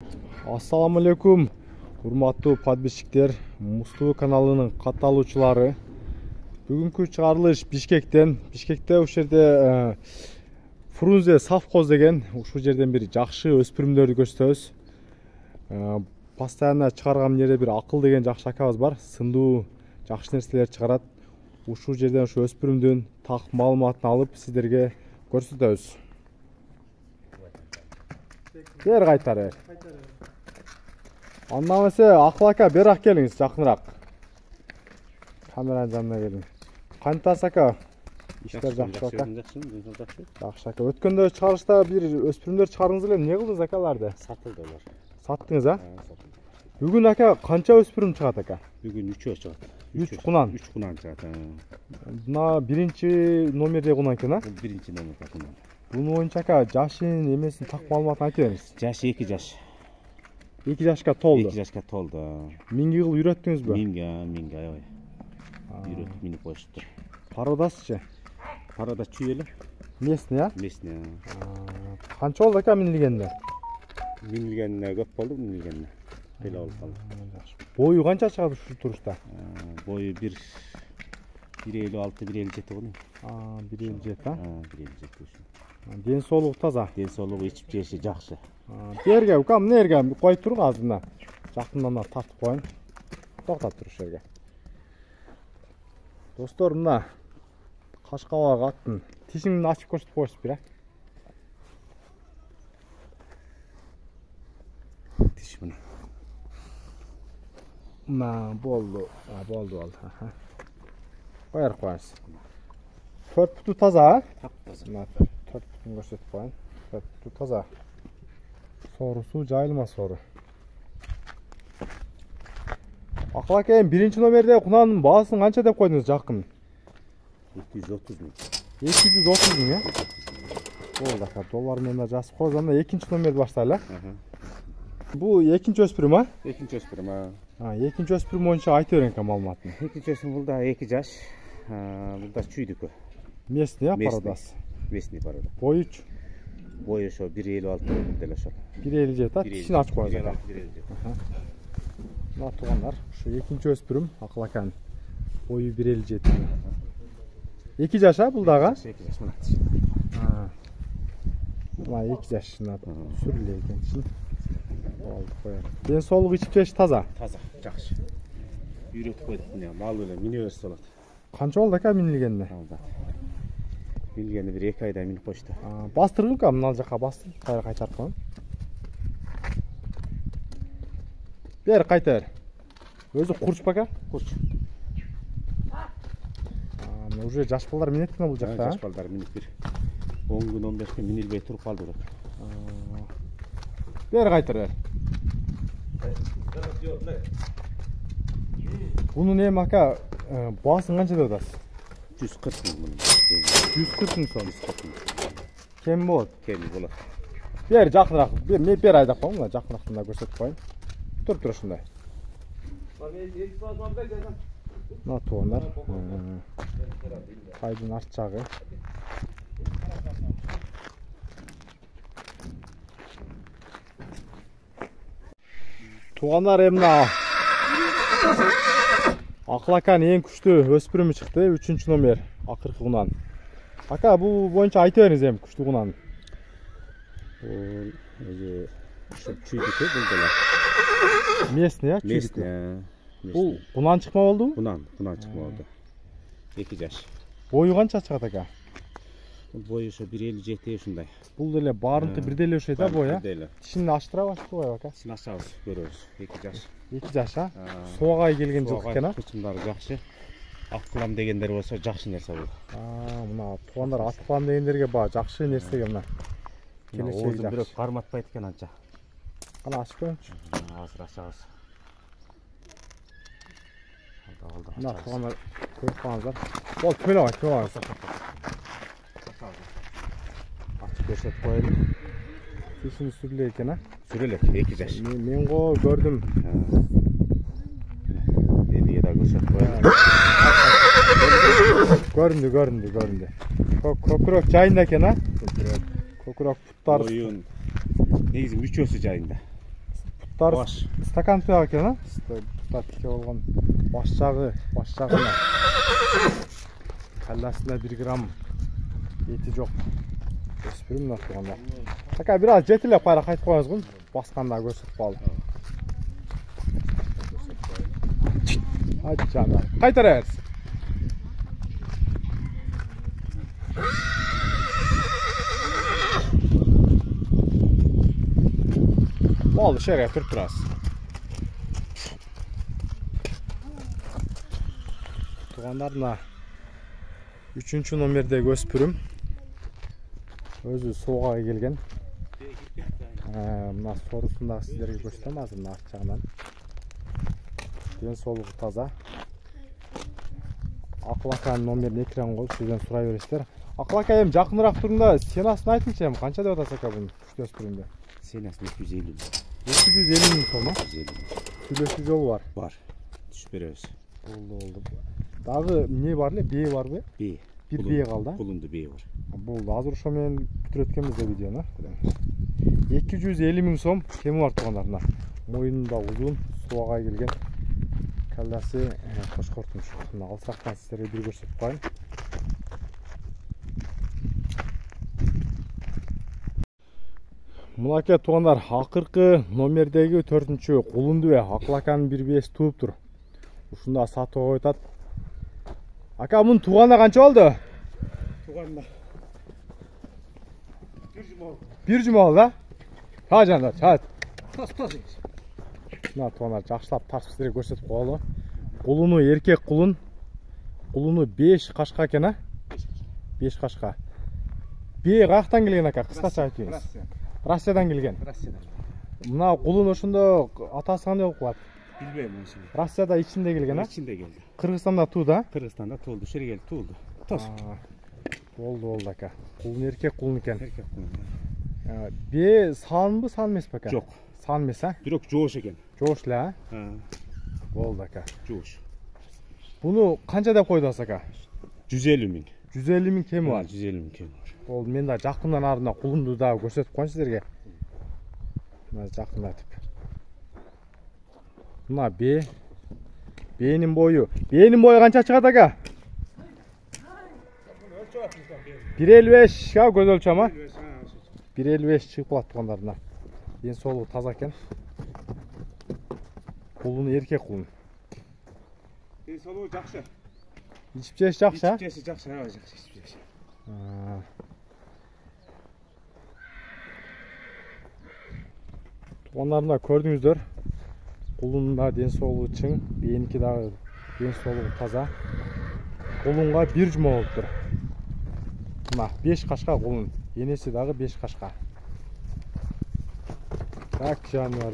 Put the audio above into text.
Assalamu alaikum, урматтуу подписчиктер, Мустуу каналынын катталуучулары. Бүгүнкү чыгарылыш Бишкектен. Бишкекте ушул жерде Фрунзе совхоз деген ушул жерден бир жакшы өспүрүмдөрдү көрсөтөбүз. Постоянно чыгарган жерде бир Акыл деген жакшы акабыз бар. Сындуу жакшы нерселер чыгарат. Ушул жерден ушу өспүрүмдүн так маалыматын алып сиздерге көрсөтөбүз. Бер кайтар. Анда эмесе Акыл ака берак келиңиз, жакыныраак. Камеранын жанына келиң. Кантасыз ака? Иштер жакшы ака. Жакшы ака. Өткөндө чыгарышта бир өспүрүмдөр чыгардыңыз эле, эмне кылдыңыз ака аларды? Сатылды алар. Саттыңыз, а? Бүгүн ака канча өспүрүм чыгат ака? Бүгүн 3 чыгат. 3 кунан. 3 кунан чыгат. Мына биринчи номерде кунан экен, а? Бул биринчи номерде кунан. Бунун боюнча ака жашын эмесин так маалыматын айтып бериңиз. Жашы 2 жаш. 2 жашка толду. 2 жашка толду. Минги кылып үйрөттүңүзбү? Минги аябай. Үйрөтүп минип коюшту. Пародасычы? Парода чүй эле. Местный, а? Местный. Канча болду ака минилгенине? Минилгенине көп болду, минилгенине. Эле болуп калды. Бою канча чыгат ушул турушта? Бою 1.56, 1.57 болду. 1.57, а? 1.57 ушу. Ден соолугу таза. Ден соолугу ичип жеши жакшы. Берге укам, нерге коюп туруң азыр мына. Жакындан тартып коюн. Токтоп туруш жерге. Достор, мына кашкабак аттын тишиңди ачып көрсөтүп коюңуз бир, а? Тиш мына. Мына болду. Болду. Коер коюңуз. 4 буту таза, а? Таза. Мына 4 бутун көрсөтүп коюн. 4 буту таза. Соорусу жайылма соору. Акыл ака, биринчи номерде кунанын баасын канча деп койдуңуз жакын? 230 миң. 230 миң, э? Болду ака, доллар менен жазып коебуз. Анда экинчи номерди баштайлы. Бул экинчи өспүрүм, а? Экинчи өспүрүм, Экинчи өспүрүм боюнча айтып бериң ака маалыматын. Экинчи өспүрүм бул да 2 жаш. Бул да чүйдүкү. Местный, а, пародасы? Местный парода. Боюч? Бою ошо 1.56 деле ошол. 1.57, а? Тишин ачып коюңуз ака. 1.57. Мына туугандар, ушу экинчи өспүрүм Акыл аканын бою 1.57. 2 жаш, а, бул дагы? 2 жаш мына. Мына 2 жашына сүрүлө экен тишин. Болду, коёр. Ден соолугу ичип жеш таза. Таза, жакшы. Үйрөтүп койдук мына, мал менен мине берсе болот. Канча болду ака минилгенине? Минилгени бир 2 айда минип коюшту. Бастыргын ка, мына жака бастырып, кайра кайтарып коюн. Бер кайтар. Өзү курчпа ака? Курч. Уже жаш балдар минет экен бул жакта, а? Жаш балдар минип бир 10 күн 15 күн минилбей туруп калды бирок. Бер кайтар. Бунун эми ака баасын канча деп атасыз? 140 миң мунун. 140 миң сом. 140 миң. Кем болот? Кем болот. Бер жакыныраак, бер айдап коюң, мына жакыныраактан да көрсөтүп коюн. Туруп тур ушундай. Мына туугандар. Кайдын арт жагы. Туугандар, эмне Акыл аканын эң күчтүү өспүрүмү чыкты, 3-чү номер, акыркы кунан. Ака, бул боюнча айтып бериңиз эми күчтүү кунан. Бул өзү ошо чүйдүкү бул деле. Местный, а? Местный. Бул кунан чыкма болдубу? Кунан чыкма болду. 2 жаш. Бою канча чыгат ака? Бою ошо 1.57 ушундай. Бул деле баарыныкы бир деле окшойт, а, бою, а? Тишин аштырабы, ачпайбы ака? Тишин ачабыз, көрөбүз. 2 жаш. 2 жаш, а? Соогай келген жылкы экен, а? Кычымдары жакшы. Ат кылам дегендер болсо жакшы нерсе бул. Мына туугандар, ат кылам дегендерге баа жакшы нерсеге мына. Келечеги жакшы. Бирок карматпайт экен анча. Кана ачып коюңчу. Азыр ачабыз. Мына туугандар, көрүп калыңыздар. Болду, түмөлөңүз. Ачып көрсөтүп коелу. Тишини сүрүлө экен, а? Сүрөлөк, 2 жаш. Мен го көрдүм. Эниге да көрсөтүп коелу. Көрүндү. Көкүрөк жайында экен, а? Көкүрөк буттар. Oyun. Негизи мүчөсү жайында. Буттар Баш. стакан туяк экен, а? Буттар тике болгон баш жагына. Калласында 1 грамм эти жок. Өспүрүм мына тугандар. Така бир аз жетилеп кайра кайтып коебуз, басканда көрсөтүп калды. Hadi canlar. Kaytarız. Oldu şuraya turturaz. Тугандарына 3-чү номердеги өспүрүм. Өзү сууга келген. Мына сорусунда сиздерге көрсөтөм азыр мына арт жагынан. Den soğuğu taza. Aklaka номерин экран коюп сизден сурай бересиздер. Aklaka эми жакыныраак тургунда сенасын айтыңчы эми канча деп атасыз ака буну? Өспүрүмдө. Senası 250. 250 миң сом, а? 250. Сүйлөшүү жолу бар. Бар. Түшүп беребиз. Болду. Дагы эмне бар эле? Бээ барбы? Бээ. Бир бээ калды. Булунду бээ бар. Болду. Азыр ошо менен бүтүрөт экенбиз да видеону. 250 миң сом кеми бар тугандарына. Моюнунда узун, сууга келген. Kallası koşkortmuş. Bunu alsaktan sizlere bir gösterip koyayım. Mınake tuğanlar akırkı nomerdegi 4-çü kulundu ve aklakanın bir biyesi tuğuptur. Uşunda satı koytat. Aka bunun tuğanda kança oldu? Tuğanda 1 cuma oldu. 1 cuma oldu ha? Ha canlar, hadi. Tas. Мына тугандар жакшылап тартып сиздерге көрсөтүп коелу. Кулуну эркек кулун. Кулуну 5 кашка экен, а? 5 кашка. Бээ каяктан келген ака? Кыскача айтыңыз. Россиядан келген. Россиядан. Мына кулун ошондо атасы кандай болуп калат? Билбейм ошону. Россияда ичинде келген, а? İçinde geldi. Кыргызстанда тууду, Kırgızistan'da tuğuldu. Şuraya geldi tuğuldu. Toz. Болду ака. Кулун эркек кулун экен. Erkek kullandı. Бээ санбы, сан эмеспи ака? Жок. Сан эмес, а? Бирок жоош экен. Жоош эле, а? Ha, Болду ака. жоош. Буну канча деп койдуңуз ака? 150 миң. 150 миң кеми бар. 150 миң кем бар. Болду, мен да жакындан арына кулунду да көрсөтүп коеюн сиздерге. Мына жакындатып. Мына бээ. Бээнин бою. Бээнин бою канча чыгат ака? 1.55 га көз өлчөм, а? 1.55 чыгып калат тугандарына. Ден соолугу таза экен. Кулун эркек кулун. Ден соолугу жакшы. Ичип жеш жакшы, а? Жеши жакшы, жакшы ичип жеш. Тугандарына көрдүңүздөр. Кулунда ден соолугу чың, бээники дагы ден соолугу таза. Кулунга 1 жума болуптур. Мына 5 кашка кулун. Енеси дагы 5 кашка. Так, жануар.